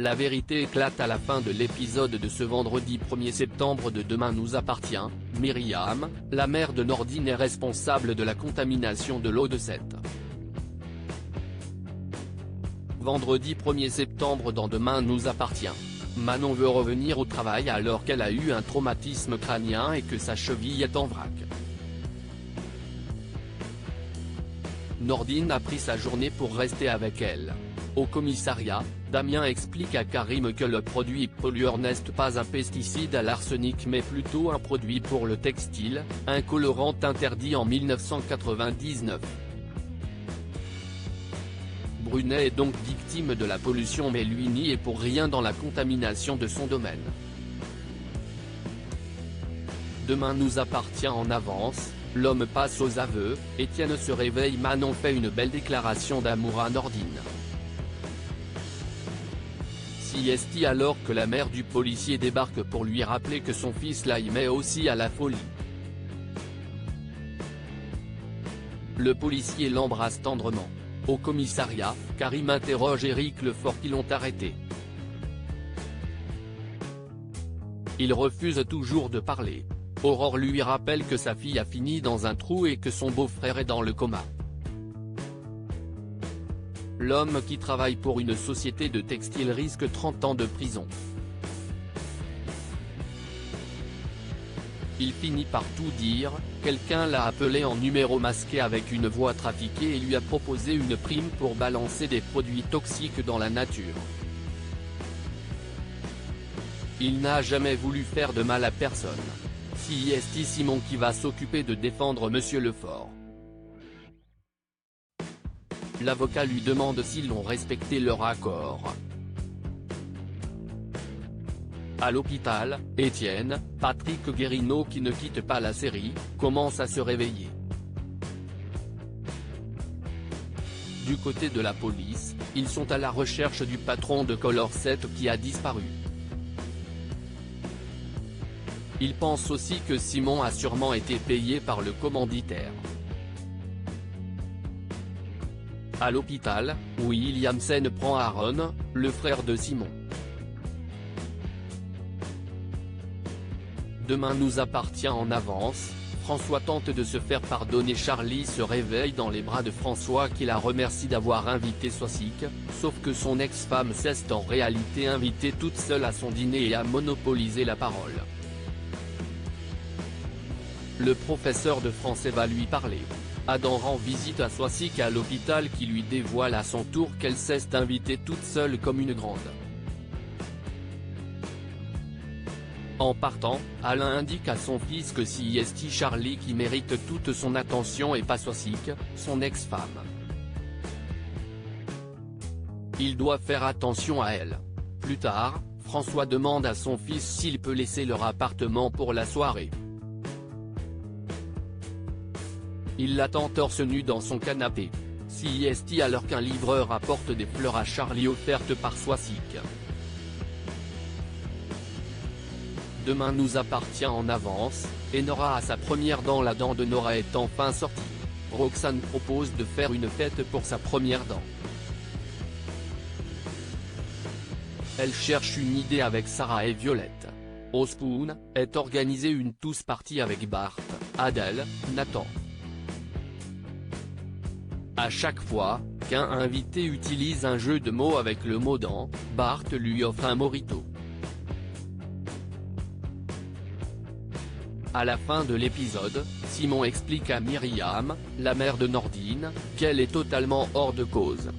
La vérité éclate à la fin de l'épisode de ce vendredi 1er septembre de Demain nous appartient. Myriam, la mère de Nordine, est responsable de la contamination de l'eau de cette. Vendredi 1er septembre dans Demain nous appartient. Manon veut revenir au travail alors qu'elle a eu un traumatisme crânien et que sa cheville est en vrac. Nordine a pris sa journée pour rester avec elle. Au commissariat, Damien explique à Karim que le produit pollueur n'est pas un pesticide à l'arsenic mais plutôt un produit pour le textile, un colorant interdit en 1999. Brunet est donc victime de la pollution mais lui n'y est pour rien dans la contamination de son domaine. Demain nous appartient en avance, l'homme passe aux aveux, Étienne se réveille. Manon fait une belle déclaration d'amour à Nordine. Siesti alors que la mère du policier débarque pour lui rappeler que son fils la y met aussi à la folie. Le policier l'embrasse tendrement. Au commissariat, Karim interroge Éric Lefort qui l'ont arrêté. Il refuse toujours de parler. Aurore lui rappelle que sa fille a fini dans un trou et que son beau-frère est dans le coma. L'homme qui travaille pour une société de textile risque 30 ans de prison. Il finit par tout dire, quelqu'un l'a appelé en numéro masqué avec une voix trafiquée et lui a proposé une prime pour balancer des produits toxiques dans la nature. Il n'a jamais voulu faire de mal à personne. C'est Simon qui va s'occuper de défendre Monsieur Lefort. L'avocat lui demande s'ils ont respecté leur accord. À l'hôpital, Étienne, Patrick Guérino qui ne quitte pas la série, commence à se réveiller. Du côté de la police, ils sont à la recherche du patron de Color 7 qui a disparu. Ils pensent aussi que Simon a sûrement été payé par le commanditaire. À l'hôpital, Williamson prend Aaron, le frère de Simon. Demain nous appartient en avance, François tente de se faire pardonner. Charlie se réveille dans les bras de François qui la remercie d'avoir invité Soisic, sauf que son ex-femme s'est en réalité invitée toute seule à son dîner et a monopolisé la parole. Le professeur de français va lui parler. Adam rend visite à Soisic à l'hôpital qui lui dévoile à son tour qu'elle s'est invitée toute seule comme une grande. En partant, Alain indique à son fils que c'est Charlie qui mérite toute son attention et pas Soisic, son ex-femme. Il doit faire attention à elle. Plus tard, François demande à son fils s'il peut laisser leur appartement pour la soirée. Il l'attend torse nu dans son canapé. C'est alors qu'un livreur apporte des fleurs à Charlie offertes par Soisic. Demain nous appartient en avance, et Nora a sa première dent. La dent de Nora est enfin sortie. Roxane propose de faire une fête pour sa première dent. Elle cherche une idée avec Sarah et Violette. Au Spoon, est organisée une tous party avec Bart, Adèle, Nathan. À chaque fois qu'un invité utilise un jeu de mots avec le mot dent, Bart lui offre un mojito. À la fin de l'épisode, Simon explique à Myriam, la mère de Nordine, qu'elle est totalement hors de cause.